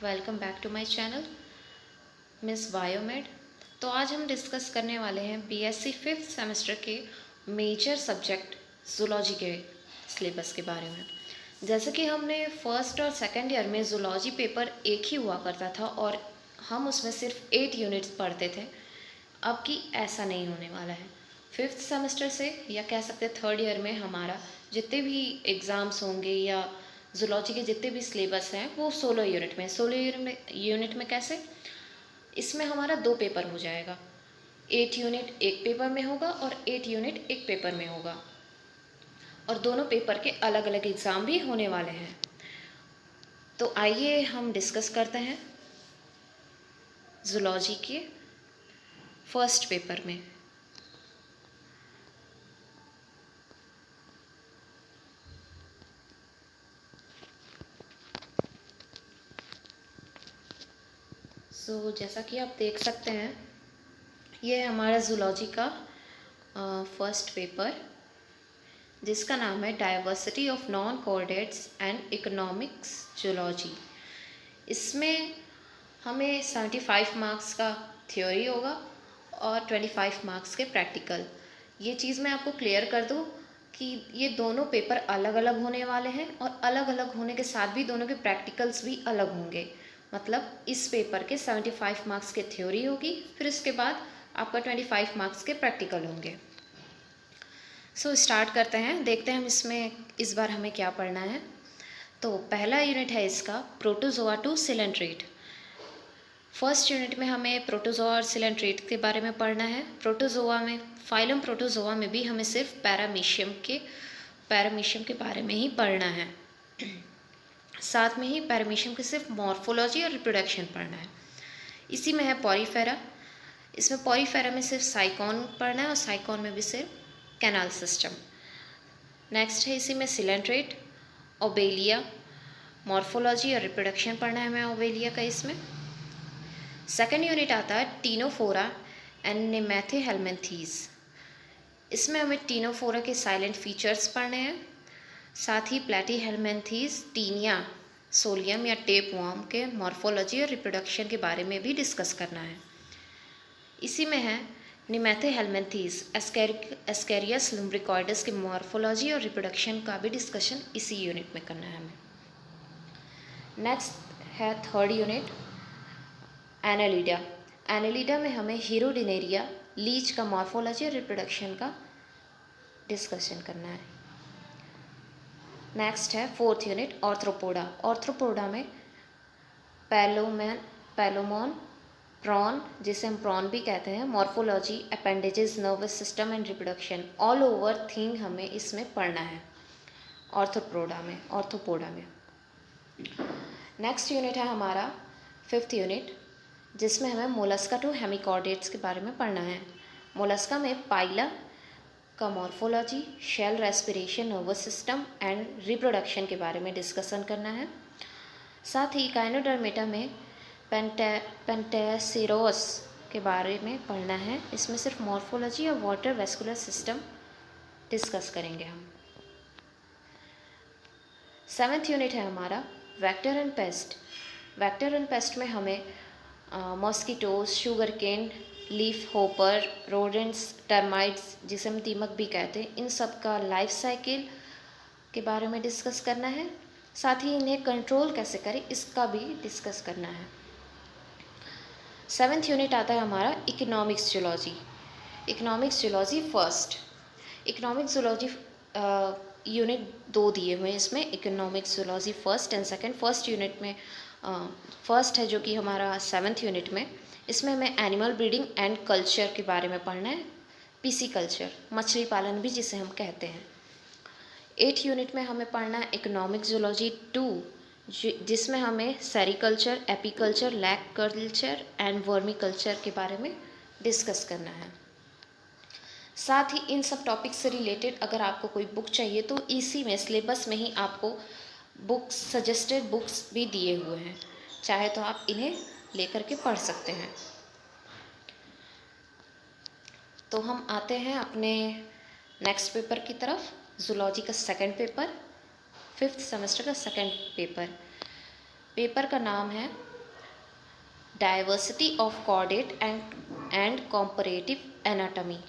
Welcome back to my channel Miss Biomed. तो आज हम डिस्कस करने वाले हैं बीएससी फिफ्थ सेमेस्टर के मेजर सब्जेक्ट जूलॉजी के सिलेबस के बारे में। जैसे कि हमने फर्स्ट और सेकंड ईयर में जूलॉजी पेपर एक ही हुआ करता था और हम उसमें सिर्फ 8 यूनिट्स पढ़ते थे। अब की ऐसा नहीं होने वाला है। फिफ्थ सेमेस्टर से या कह सकते हैं थर्ड ईयर में हमारा जितने भी एग्ज़ाम्स होंगे या जूलॉजी के जितने भी सिलेबस हैं वो 16 यूनिट में। 16 यूनिट में कैसे? इसमें हमारा 2 पेपर हो जाएगा। 8 यूनिट एक पेपर में होगा और 8 यूनिट एक पेपर में होगा, और दोनों पेपर के अलग अलग एग्ज़ाम भी होने वाले हैं। तो आइए हम डिस्कस करते हैं जूलॉजी के फर्स्ट पेपर में। जैसा कि आप देख सकते हैं, ये है हमारा जूलॉजी का फर्स्ट पेपर, जिसका नाम है diversity of non coordinates and economics zoology. इसमें हमें 75 मार्क्स का थ्योरी होगा और 25 मार्क्स के प्रैक्टिकल। ये चीज़ मैं आपको क्लियर कर दूँ कि ये दोनों पेपर अलग अलग होने वाले हैं, और अलग अलग होने के साथ भी दोनों के प्रैक्टिकल्स भी अलग होंगे। मतलब इस पेपर के 75 मार्क्स के थ्योरी होगी, फिर उसके बाद आपका 25 मार्क्स के प्रैक्टिकल होंगे। स्टार्ट करते हैं, देखते हैं हम इसमें इस बार हमें क्या पढ़ना है। तो पहला यूनिट है इसका protozoa to coelenterate. First unit में हमें प्रोटोजोआ और सिलेंट्रेट के बारे में पढ़ना है। प्रोटोजोआ में, फाइलम प्रोटोजोआ में भी हमें सिर्फ पैरामीशियम के बारे में ही पढ़ना है। साथ में ही पैरामीशियम की सिर्फ मॉर्फोलॉजी और रिप्रोडक्शन पढ़ना है। इसी में है पॉरीफेरा। इसमें पॉरीफेरा में सिर्फ साइकॉन पढ़ना है और साइकॉन में भी सिर्फ कैनाल सिस्टम। नेक्स्ट है इसी में सिलेंट्रेट, ओबेलिया, मॉर्फोलॉजी और रिप्रोडक्शन पढ़ना है हमें ओबेलिया का। इसमें सेकेंड यूनिट आता है टीनोफोरा एंड नेमेथेहेल्मिन्थीज। इसमें हमें टीनोफोरा के साइलेंट फीचर्स पढ़ने हैं, साथ ही प्लेटीहेल्मिन्थीज, टीनिया, सोलियम या टेप वॉर्म के मॉर्फोलॉजी और रिप्रोडक्शन के बारे में भी डिस्कस करना है। इसी में है नेमेथेहेल्मिन्थीज, एस्केरियस लुम्ब्रिकॉइडस के मॉर्फोलॉजी और रिप्रोडक्शन का भी डिस्कशन इसी यूनिट में करना है हमें। नेक्स्ट है थर्ड यूनिट एनालिडा। एनालिडा में हमें हीरोडिनेरिया, लीच का मॉर्फोलॉजी और रिप्रोडक्शन का डिस्कशन करना है। नेक्स्ट है फोर्थ यूनिट ऑर्थ्रोपोडा। ऑर्थ्रोपोडा में पैलोमोन, प्रॉन, जिसे हम प्रॉन भी कहते हैं, morphology, appendages, nervous system and reproduction, all over thing हमें इसमें पढ़ना है ऑर्थ्रोपोडा में। नेक्स्ट यूनिट है हमारा फिफ्थ यूनिट, जिसमें हमें मोलस्का टू हेमिकॉर्डेट्स के बारे में पढ़ना है। मोलस्का में पाइला का morphology, shell respiration, nervous system and reproduction के बारे में डिस्कशन करना है। साथ ही काइनोडर्मेटा में पेंटेसिरोस के बारे में पढ़ना है। इसमें सिर्फ मॉर्फोलॉजी और वाटर वेस्कुलर सिस्टम डिस्कस करेंगे हम। सेवेंथ यूनिट है हमारा vector and pest. Vector and pest में हमें mosquitoes, sugar cane, leaf hopper, rodents, termites, जिसे हम दीमक भी कहते हैं, इन सब का लाइफ साइकिल के बारे में डिस्कस करना है। साथ ही इन्हें कंट्रोल कैसे करें इसका भी डिस्कस करना है। सेवेंथ यूनिट आता है हमारा economics zoology. Economics zoology first. Economics zoology unit 2 दिए हुए हैं इसमें, economics zoology first and second. First unit में फर्स्ट है जो कि हमारा सेवेंथ यूनिट में, इसमें हमें एनिमल ब्रीडिंग एंड कल्चर के बारे में पढ़ना है। पीसी कल्चर, मछली पालन भी जिसे हम कहते हैं। 8 यूनिट में हमें पढ़ना है इकोनॉमिक्स जूलॉजी 2, जिसमें हमें sericulture, apiculture, lac culture and vermi culture के बारे में डिस्कस करना है। साथ ही इन सब टॉपिक से रिलेटेड अगर आपको कोई बुक चाहिए तो इसी में सिलेबस में ही आपको बुक्स, सजेस्टेड बुक्स भी दिए हुए हैं, चाहे तो आप इन्हें लेकर के पढ़ सकते हैं। तो हम आते हैं अपने नेक्स्ट पेपर की तरफ, जूलॉजी का सेकंड पेपर, फिफ्थ सेमेस्टर का सेकंड पेपर। पेपर का नाम है diversity of chordate and comparative anatomy.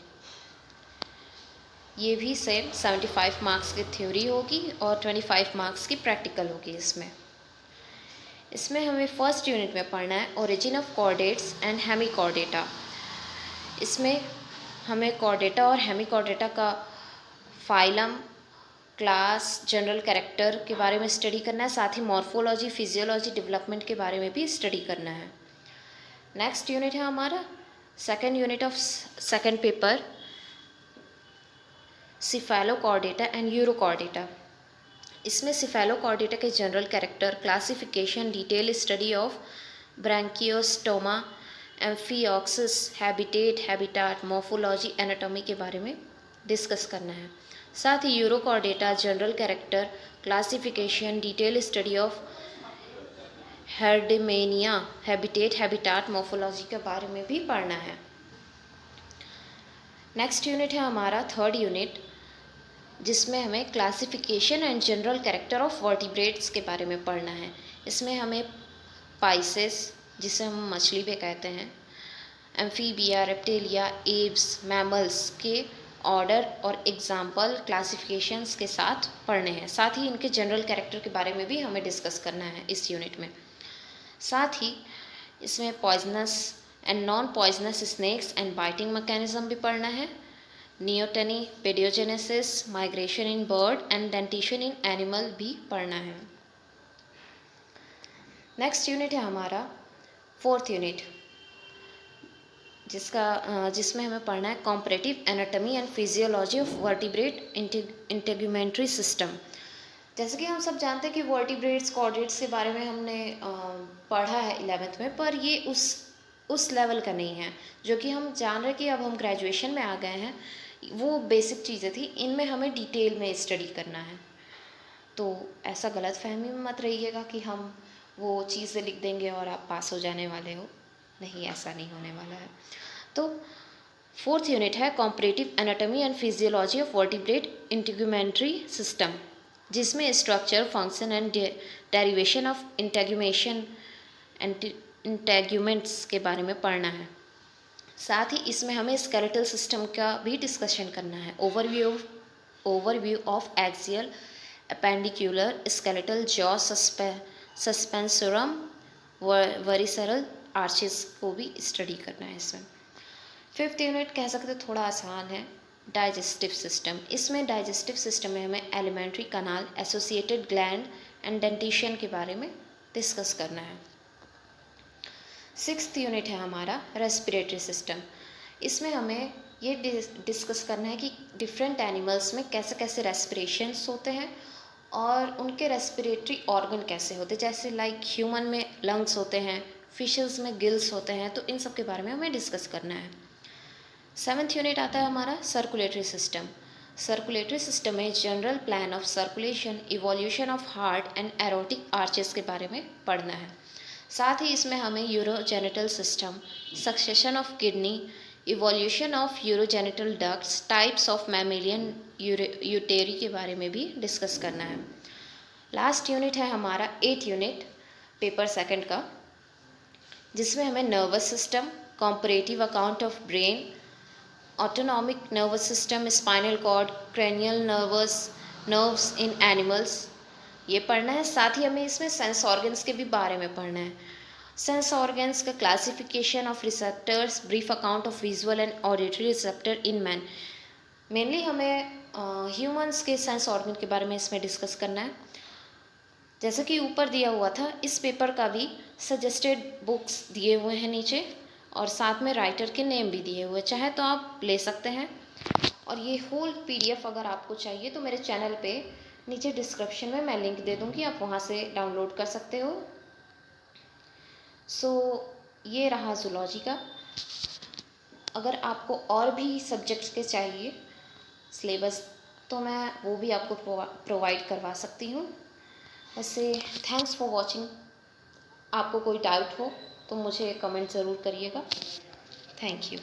ये भी सेम 75 मार्क्स की थ्योरी होगी और 25 मार्क्स की प्रैक्टिकल होगी। इसमें हमें फर्स्ट यूनिट में पढ़ना है origin of chordates and Hemichordata. इसमें हमें कॉर्डेटा और हेमिकॉर्डेटा का फाइलम, क्लास, जनरल कैरेक्टर के बारे में स्टडी करना है, साथ ही मॉर्फोलॉजी, फिजियोलॉजी, डेवलपमेंट के बारे में भी स्टडी करना है। नेक्स्ट यूनिट है हमारा second unit of second paper, cephalochordata and urochordata. इसमें सिफेलोकॉर्डेटा के general character, classification, detail study of branchiostoma, amphioxus, habitat, habitat, morphology, anatomy के बारे में डिस्कस करना है। साथ ही urochordata general character, classification, detail study of herdmania, habitat, habitat, morphology के बारे में भी पढ़ना है। नेक्स्ट यूनिट है हमारा थर्ड यूनिट, जिसमें हमें classification and general character of vertebrates के बारे में पढ़ना है। इसमें हमें पाइसेस, जिसे हम मछली भी कहते हैं, एम्फीबिया, रेप्टिलिया, एव्स, मैमल्स के ऑर्डर और एग्जाम्पल क्लासिफिकेशंस के साथ पढ़ने हैं। साथ ही इनके जनरल कैरेक्टर के बारे में भी हमें डिस्कस करना है इस यूनिट में। साथ ही इसमें poisonous and non poisonous snakes and biting mechanism भी पढ़ना है, neoteny, paedogenesis, migration in bird and dentition in animal भी पढ़ना है। नेक्स्ट यूनिट है हमारा फोर्थ यूनिट, जिसमें हमें पढ़ना है comparative anatomy and physiology of vertebrate integumentary system. जैसे कि हम सब जानते हैं कि वर्टिब्रेट्स, कॉर्डेट्स के बारे में हमने पढ़ा है 11th में, पर ये उस लेवल का नहीं है जो कि हम जान रहे कि अब हम ग्रेजुएशन में आ गए हैं। वो बेसिक चीज़ें थी, इनमें हमें डिटेल में स्टडी करना है। तो ऐसा गलत फहमी में मत रहिएगा कि हम वो चीज़ें लिख देंगे और आप पास हो जाने वाले हो। नहीं, ऐसा नहीं होने वाला है। तो फोर्थ यूनिट है comparative anatomy and physiology of vertebrate integumentary system, जिसमें structure, function and derivation of integument and integuments के बारे में पढ़ना है। साथ ही इसमें हमें स्केलेटल सिस्टम का भी डिस्कशन करना है। Overview of axial, appendicular, skeletal, jaw, suspensorium, visceral arches को भी स्टडी करना है इसमें। फिफ्थ यूनिट कह सकते थोड़ा आसान है, डाइजेस्टिव सिस्टम। इसमें डाइजेस्टिव सिस्टम में हमें elementary kanal, associated gland and dentition के बारे में डिस्कस करना है। सिक्स्थ यूनिट है हमारा रेस्पिरेटरी सिस्टम। इसमें हमें ये डिस्कस करना है कि डिफरेंट एनिमल्स में कैसे कैसे रेस्पिरेशंस होते हैं और उनके रेस्पिरेटरी ऑर्गन कैसे होते हैं। जैसे लाइक ह्यूमन में लंग्स होते हैं, फिशेस में गिल्स होते हैं, तो इन सब के बारे में हमें डिस्कस करना है। सेवन्थ यूनिट आता है हमारा सर्कुलेटरी सिस्टम। सर्कुलेटरी सिस्टम में general plan of circulation, evolution of heart and aortic arches के बारे में पढ़ना है। साथ ही इसमें हमें urogenital system, succession of kidney, evolution of urogenital ducts, types of mammalian uteri के बारे में भी डिस्कस करना है। लास्ट यूनिट है हमारा 8th यूनिट पेपर सेकंड का, जिसमें हमें nervous system, comparative account of brain, autonomic nervous system, spinal cord, cranial nerves in animals, ये पढ़ना है। साथ ही हमें इसमें सेंस ऑर्गन्स के भी बारे में पढ़ना है। सेंस ऑर्गन्स का classification of receptors, brief account of visual and auditory receptor in man. Mainly हमें ह्यूमंस के सेंस ऑर्गन के बारे में इसमें डिस्कस करना है। जैसा कि ऊपर दिया हुआ था, इस पेपर का भी सजेस्टेड बुक्स दिए हुए हैं नीचे, और साथ में राइटर के नेम भी दिए हुए, चाहे तो आप ले सकते हैं। और ये होल PDF अगर आपको चाहिए तो मेरे चैनल पे नीचे डिस्क्रिप्शन में मैं लिंक दे दूँगी, आप वहाँ से डाउनलोड कर सकते हो। सो ये रहा जूलॉजी का। अगर आपको और भी सब्जेक्ट्स के चाहिए सिलेबस, तो मैं वो भी आपको प्रोवाइड करवा सकती हूँ। वैसे थैंक्स फॉर वॉचिंग। आपको कोई डाउट हो तो मुझे कमेंट ज़रूर करिएगा। Thank you.